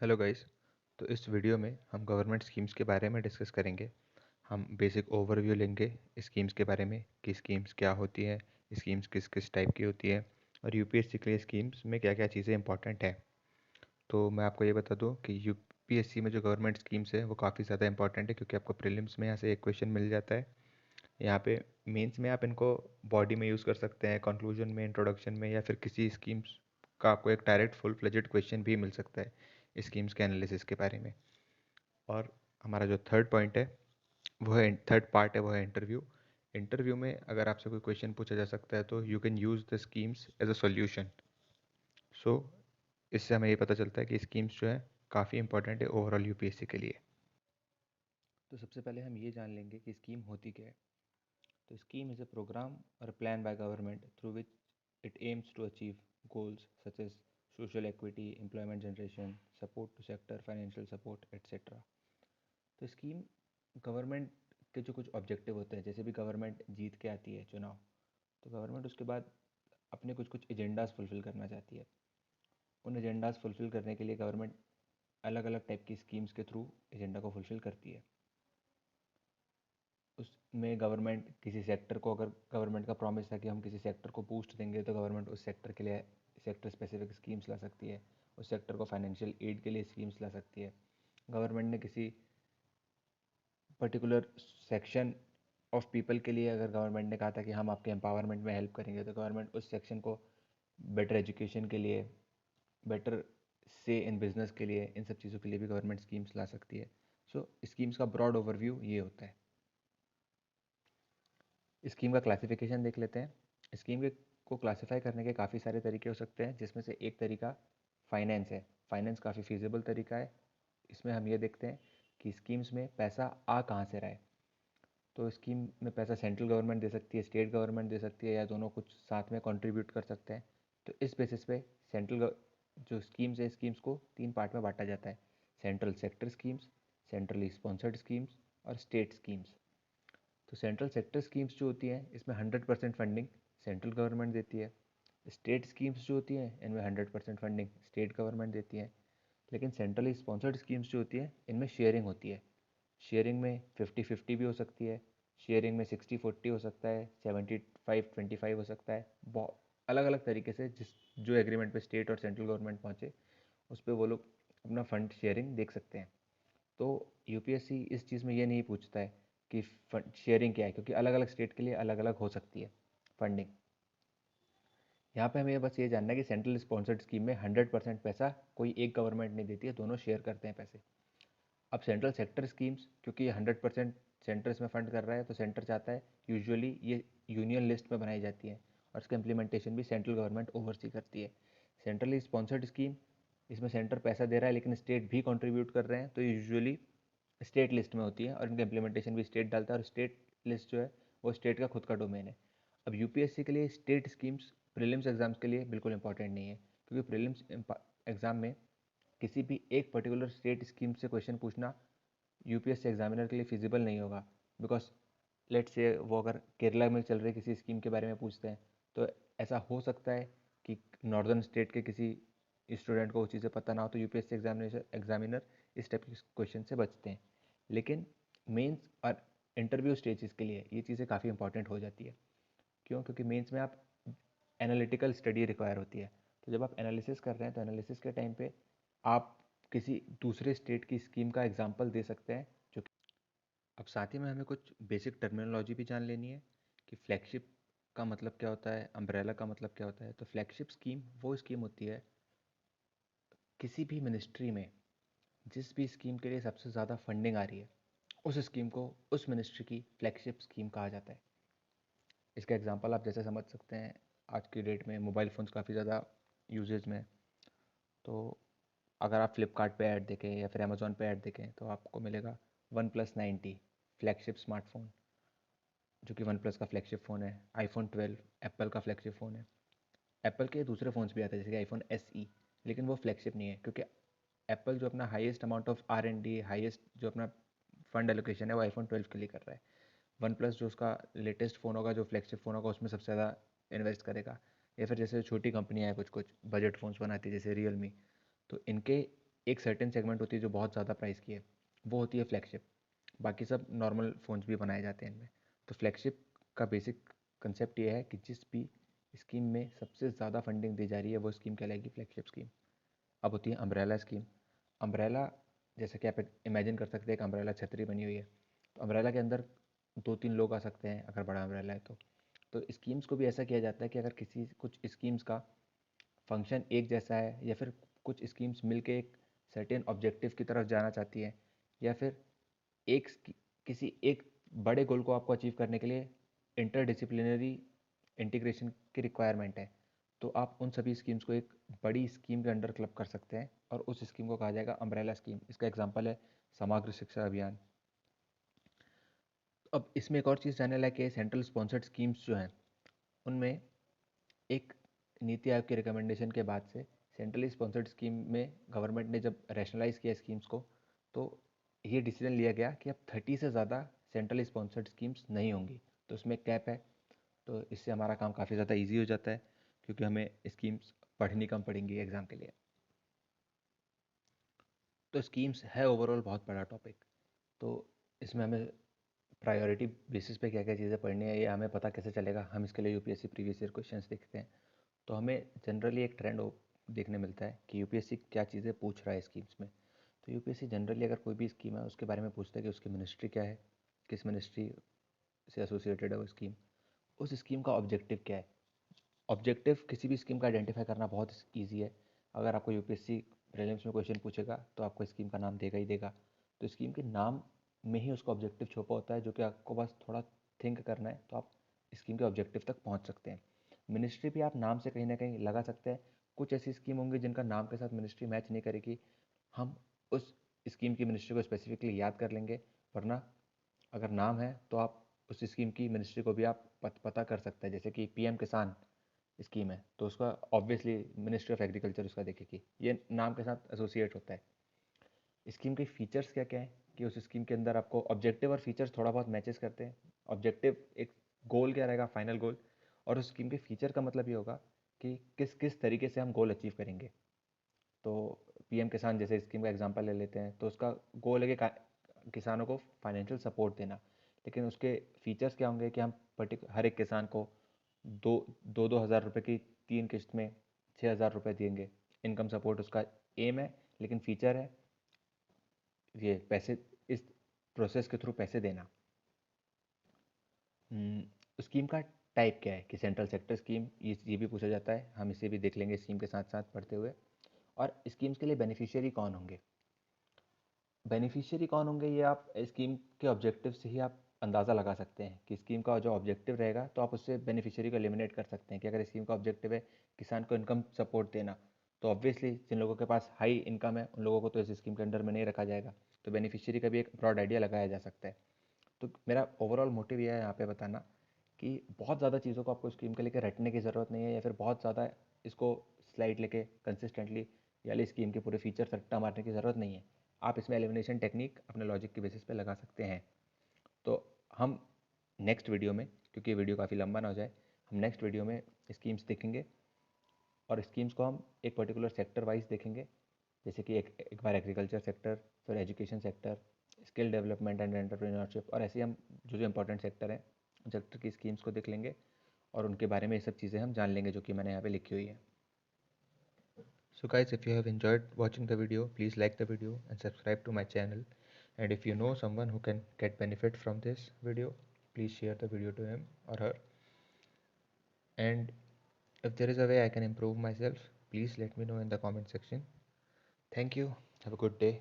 Hello guys. तो इस video में हम गवर्नमेंट स्कीम्स के बारे में डिस्कस करेंगे। हम बेसिक ओवरव्यू लेंगे स्कीम्स के बारे में कि स्कीम्स क्या होती हैं, स्कीम्स किस किस टाइप की होती है और यूपीएससी के लिए स्कीम्स में क्या क्या चीज़ें इंपॉर्टेंट है। तो मैं आपको ये बता दूं कि यूपीएससी में जो गवर्नमेंट स्कीम्स है वो काफ़ी ज़्यादा इंपॉर्टेंट है, क्योंकि आपको प्रीलिम्स में यहाँ से एक क्वेश्चन मिल जाता है। यहाँ पे मेंस में आप इनको बॉडी में यूज़ कर सकते हैं, कंक्लूजन में, इंट्रोडक्शन में, या फिर किसी स्कीम्स का आपको एक डायरेक्ट फुल फ्लेजेड क्वेश्चन भी मिल सकता है स्कीम्स के एनालिसिस के बारे में। और हमारा जो थर्ड पॉइंट है वो है थर्ड पार्ट है वो है इंटरव्यू। इंटरव्यू में अगर आपसे कोई क्वेश्चन पूछा जा सकता है तो you can use the schemes as a solution. So इससे हमें ये पता चलता है कि स्कीम्स जो है काफ़ी इंपॉर्टेंट है ओवरऑल यूपीएससी के लिए। तो सबसे पहले हम ये जान लेंगे कि स्कीम होती क्या है। तो स्कीम इज़ अ प्रोग्राम और plan by government through which it aims to achieve goals such as social equity, employment generation, support to sector, financial support etcetera. तो स्कीम गवर्नमेंट के जो कुछ ऑब्जेक्टिव होते हैं, जैसे भी गवर्नमेंट जीत के आती है चुनाव, तो गवर्नमेंट उसके बाद अपने कुछ कुछ एजेंडाज फुलफ़िल करना चाहती है। उन एजेंडाज फुलफ़िल करने के लिए गवर्नमेंट अलग अलग टाइप की स्कीम्स के थ्रू एजेंडा को फुलफ़िल करती है। उसमें गवर्नमेंट किसी सेक्टर को, अगर गवर्नमेंट का प्रॉमिस था कि हम किसी सेक्टर को बूस्ट देंगे, तो गवर्नमेंट उस सेक्टर के लिए सेक्टर स्पेसिफिक स्कीम्स ला सकती है। उस सेक्टर को फाइनेंशियल एड के लिए स्कीम्स ला सकती है। गवर्नमेंट ने किसी पर्टिकुलर सेक्शन ऑफ पीपल के लिए, अगर गवर्नमेंट ने कहा था कि हम आपके एम्पावरमेंट में हेल्प करेंगे, तो गवर्नमेंट उस सेक्शन को बेटर एजुकेशन के लिए, बेटर से इन बिजनेस के लिए, इन सब चीज़ों के लिए भी गवर्नमेंट स्कीम्स ला सकती है। सो स्कीम्स का ब्रॉड ओवरव्यू ये होता है। स्कीम का क्लासिफिकेशन देख लेते हैं। स्कीम के को क्लासिफाई करने के काफ़ी सारे तरीके हो सकते हैं, जिसमें से एक तरीका फाइनेंस है। फाइनेंस काफ़ी फीजिबल तरीका है। इसमें हम ये देखते हैं कि स्कीम्स में पैसा आ कहाँ से रहा है। तो स्कीम में पैसा सेंट्रल गवर्नमेंट दे सकती है, स्टेट गवर्नमेंट दे सकती है, या दोनों कुछ साथ में कंट्रीब्यूट कर सकते हैं। तो इस बेसिस पे जो स्कीम्स है, स्कीम्स को तीन पार्ट में बांटा जाता है: central sector schemes, centrally sponsored schemes और स्टेट स्कीम्स। तो सेंट्रल सेक्टर स्कीम्स जो होती हैं, इसमें 100% फंडिंग सेंट्रल गवर्नमेंट देती है। स्टेट स्कीम्स जो होती हैं, इनमें 100% फंडिंग स्टेट गवर्नमेंट देती है। लेकिन सेंट्रली स्पॉन्सर्ड स्कीम्स जो होती हैं, इनमें शेयरिंग होती है। शेयरिंग में 50-50 भी हो सकती है, शेयरिंग में 60-40 हो सकता है, 75-25 हो सकता है। बहुत अलग अलग तरीके से जिस जो एग्रीमेंट पे स्टेट और सेंट्रल गवर्नमेंट पहुँचे, उस पर वो लोग अपना फंड शेयरिंग देख सकते हैं। तो यूपीएससी इस चीज़ में ये नहीं पूछता है कि फंड शेयरिंग क्या है, क्योंकि अलग अलग स्टेट के लिए अलग अलग हो सकती है फंडिंग। यहाँ पे हमें बस ये जानना है कि सेंट्रल स्पॉन्सर्ड स्कीम में 100% पैसा कोई एक गवर्नमेंट नहीं देती है, दोनों शेयर करते हैं पैसे। अब सेंट्रल सेक्टर स्कीम्स, क्योंकि ये 100% सेंटर इसमें फंड कर रहा है, तो सेंटर चाहता है यूजुअली ये यूनियन लिस्ट में बनाई जाती है और इसका इम्प्लीमेंटेशन भी सेंट्रल गवर्नमेंट ओवरसी करती है। सेंट्रली स्पॉन्सर्ड स्कीम, इसमें सेंटर पैसा दे रहा है लेकिन स्टेट भी कंट्रीब्यूट कर रहे हैं, तो ये यूजुअली स्टेट लिस्ट में होती है और इनका इम्प्लीमेंटेशन भी स्टेट डालता है, और स्टेट लिस्ट जो है वो स्टेट का खुद का डोमेन है। अब यूपीएससी के लिए स्टेट स्कीम्स प्रीलिम्स एग्जाम्स के लिए बिल्कुल इंपॉर्टेंट नहीं है, क्योंकि प्रीलिम्स एग्जाम में किसी भी एक पर्टिकुलर स्टेट स्कीम से क्वेश्चन पूछना यूपीएससी एग्जामिनर के लिए फिजिबल नहीं होगा। बिकॉज लेट से वो अगर केरला में चल रही किसी स्कीम के बारे में पूछते हैं, तो ऐसा हो सकता है कि नॉर्दर्न स्टेट के किसी स्टूडेंट को वो चीज़ें पता ना हो, तो यूपीएससी एग्जामिनर इस टाइप के क्वेश्चन से बचते हैं। लेकिन मेंस और इंटरव्यू स्टेजेस के लिए ये चीज़ें काफ़ी इंपॉर्टेंट हो जाती है। क्यों? क्योंकि मेंस में आप एनालिटिकल स्टडी रिक्वायर होती है। तो जब आप एनालिसिस कर रहे हैं, तो एनालिसिस के टाइम पे आप किसी दूसरे स्टेट की स्कीम का एग्जाम्पल दे सकते हैं। जो अब साथ ही में हमें कुछ बेसिक टर्मिनोलॉजी भी जान लेनी है कि फ्लैगशिप का मतलब क्या होता है, अम्ब्रेला का मतलब क्या होता है। तो फ्लैगशिप स्कीम वो स्कीम होती है किसी भी मिनिस्ट्री में जिस भी स्कीम के लिए सबसे ज़्यादा फंडिंग आ रही है, उस स्कीम को उस मिनिस्ट्री की फ्लैगशिप स्कीम कहा जाता है। इसका एग्जांपल आप जैसे समझ सकते हैं, आज की डेट में मोबाइल फ़ोन्स काफ़ी ज़्यादा यूजेज में। तो अगर आप फ्लिपकार्ट पे ऐड देखें या फिर अमेज़ॉन पे ऐड देखें, तो आपको मिलेगा OnePlus 90 फ्लैगशिप स्मार्टफोन, जो कि वन प्लस का फ्लैगशिप फ़ोन है। iPhone 12 एप्पल का फ्लैगशिप फ़ोन है। एप्पल के दूसरे फ़ोन्स भी आते हैं, जैसे कि iPhone SE, लेकिन वो फ्लैगशिप नहीं है, क्योंकि एप्पल जो अपना highest amount of R&D, highest जो अपना फंड एलोकेशन है, वो iPhone 12 के लिए कर रहा है। वन प्लस जो उसका लेटेस्ट फ़ोन होगा, जो फ्लैगशिप फ़ोन होगा, उसमें सबसे ज़्यादा इन्वेस्ट करेगा। या फिर जैसे छोटी कंपनियाँ हैं, कुछ कुछ बजट फ़ोन्स बनाती है, जैसे रियलमी, तो इनके एक सर्टेन सेगमेंट होती है जो बहुत ज़्यादा प्राइस की है, वो होती है फ्लैगशिप। बाकी सब नॉर्मल फ़ोन्स भी बनाए जाते हैं इनमें। तो फ्लैगशिप का बेसिक कंसेप्ट ये है कि जिस भी स्कीम में सबसे ज़्यादा फंडिंग दी जा रही है वो स्कीम कहलाएगी फ्लैगशिप स्कीम। अब होती है अम्ब्रेला स्कीम। अम्ब्रेला, जैसे कि आप इमेजिन कर सकते हैं, एक अम्ब्रेला छतरी बनी हुई है, तो अम्ब्रेला के अंदर 2-3 लोग आ सकते हैं अगर बड़ा अम्ब्रेला है तो स्कीम्स को भी ऐसा किया जाता है कि अगर किसी कुछ स्कीम्स का फंक्शन एक जैसा है, या फिर कुछ स्कीम्स मिलके एक सर्टेन ऑब्जेक्टिव की तरफ जाना चाहती हैं, या फिर एक किसी एक बड़े गोल को आपको अचीव करने के लिए इंटरडिसिप्लिनरी इंटीग्रेशन की रिक्वायरमेंट है, तो आप उन सभी स्कीम्स को एक बड़ी स्कीम के अंडर क्लब कर सकते हैं और उस स्कीम को कहा जाएगा अम्ब्रेला स्कीम। इसका एग्जांपल है समग्र शिक्षा अभियान। अब इसमें एक और चीज़ जानने लायक है, सेंट्रल स्पॉन्सर्ड स्कीम्स जो हैं उनमें एक नीति आयोग के रिकमेंडेशन के बाद से सेंट्रली स्पॉन्सर्ड स्कीम में गवर्नमेंट ने जब रैशनलाइज किया स्कीम्स को, तो ये डिसीजन लिया गया कि अब 30 से ज़्यादा सेंट्रली स्पॉन्सर्ड स्कीम्स नहीं होंगी। तो उसमें एक कैप है, तो इससे हमारा काम काफ़ी ज़्यादा ईजी हो जाता है, क्योंकि हमें स्कीम्स पढ़नी कम पड़ेंगी एग्ज़ाम के लिए। तो स्कीम्स है ओवरऑल बहुत बड़ा टॉपिक। तो इसमें हमें प्रायोरिटी बेसिस पे क्या क्या चीज़ें पढ़नी है ये हमें पता कैसे चलेगा? हम इसके लिए यूपीएससी प्रीवियस ईयर क्वेश्चंस देखते हैं। तो हमें जनरली एक ट्रेंड देखने मिलता है कि यूपीएससी क्या चीज़ें पूछ रहा है स्कीम्स में। तो यूपीएससी जनरली अगर कोई भी स्कीम है उसके बारे में पूछता है कि उसकी मिनिस्ट्री क्या है, किस मिनिस्ट्री से एसोसिएटेड है वो स्कीम, उस स्कीम का ऑब्जेक्टिव क्या है। ऑब्जेक्टिव किसी भी स्कीम का आइडेंटिफाई करना बहुत ईजी है। अगर आपको यूपीएससी प्रीलिम्स में क्वेश्चन पूछेगा तो आपको स्कीम का नाम देगा ही देगा। तो स्कीम के नाम में ही उसका ऑब्जेक्टिव छुपा होता है, जो कि आपको बस थोड़ा थिंक करना है तो आप स्कीम के ऑब्जेक्टिव तक पहुंच सकते हैं। मिनिस्ट्री भी आप नाम से कहीं ना कहीं लगा सकते हैं। कुछ ऐसी स्कीम होंगी जिनका नाम के साथ मिनिस्ट्री मैच नहीं करेगी, हम उस स्कीम की मिनिस्ट्री को स्पेसिफिकली याद कर लेंगे। वरना अगर नाम है तो आप उस स्कीम की मिनिस्ट्री को भी आप पता कर सकते हैं। जैसे कि पीएम किसान स्कीम है तो उसका ऑब्वियसली मिनिस्ट्री ऑफ एग्रीकल्चर उसका देखेगी, ये नाम के साथ एसोसिएट होता है। स्कीम के फीचर्स क्या क्या है कि उस स्कीम के अंदर आपको ऑब्जेक्टिव और फीचर्स थोड़ा बहुत मैचेस करते हैं। ऑब्जेक्टिव एक गोल क्या रहेगा, फाइनल गोल, और उस स्कीम के फीचर का मतलब ये होगा कि किस किस तरीके से हम गोल अचीव करेंगे। तो पीएम किसान जैसे स्कीम का एग्जांपल ले लेते हैं, तो उसका गोल है कि किसानों को फाइनेंशियल सपोर्ट देना। लेकिन उसके फीचर्स क्या होंगे कि हम हर एक किसान को दो 2,000 रुपये की 3 किस्त में 6,000 रुपये देंगे। इनकम सपोर्ट उसका एम है, लेकिन फीचर है ये पैसे, इस प्रोसेस के थ्रू पैसे देना। स्कीम का टाइप क्या है कि सेंट्रल सेक्टर स्कीम, ये भी पूछा जाता है, हम इसे भी देख लेंगे स्कीम के साथ साथ पढ़ते हुए। और स्कीम्स के लिए बेनिफिशियरी कौन होंगे, बेनिफिशियरी कौन होंगे ये आप स्कीम के ऑब्जेक्टिव से ही आप अंदाज़ा लगा सकते हैं कि स्कीम का जो ऑब्जेक्टिव रहेगा तो आप उससे बेनिफिशियरी को एलिमिनेट कर सकते हैं। कि अगर स्कीम का ऑब्जेक्टिव है किसान को इनकम सपोर्ट देना, तो ऑब्वियसली जिन लोगों के पास हाई इनकम है उन लोगों को तो इस स्कीम के अंडर में नहीं रखा जाएगा। तो बेनिफिशियरी का भी एक ब्रॉड आइडिया लगाया जा सकता है। तो मेरा ओवरऑल मोटिव यह है यहाँ पे बताना कि बहुत ज़्यादा चीज़ों को आपको स्कीम के लेके रटने की ज़रूरत नहीं है, या फिर बहुत ज़्यादा इसको स्लाइड लेके कंसिस्टेंटली या स्कीम के पूरे फीचर रट्टा मारने की ज़रूरत नहीं है। आप इसमें एलिमिनेशन टेक्निक अपने लॉजिक के बेसिस पे लगा सकते हैं। तो हम नेक्स्ट वीडियो में, क्योंकि ये वीडियो काफ़ी लंबा ना हो जाए, हम नेक्स्ट वीडियो में स्कीम्स देखेंगे और स्कीम्स को हम एक पर्टिकुलर सेक्टर वाइज देखेंगे। जैसे कि एक बार एग्रीकल्चर सेक्टर, फिर education sector, skill development and entrepreneurship, और ऐसे हम जो इंपॉर्टेंट सेक्टर हैं सेक्टर की स्कीम्स को देख लेंगे और उनके बारे में ये सब चीज़ें हम जान लेंगे जो कि मैंने यहाँ पे लिखी हुई है। So guys, if you have enjoyed watching the video, please like the video and subscribe to my channel. And if you know someone who can get benefit from this video, please share the video to him or her. And if there is a way I can improve myself, please let me know in the comment section. Thank you. Have a good day.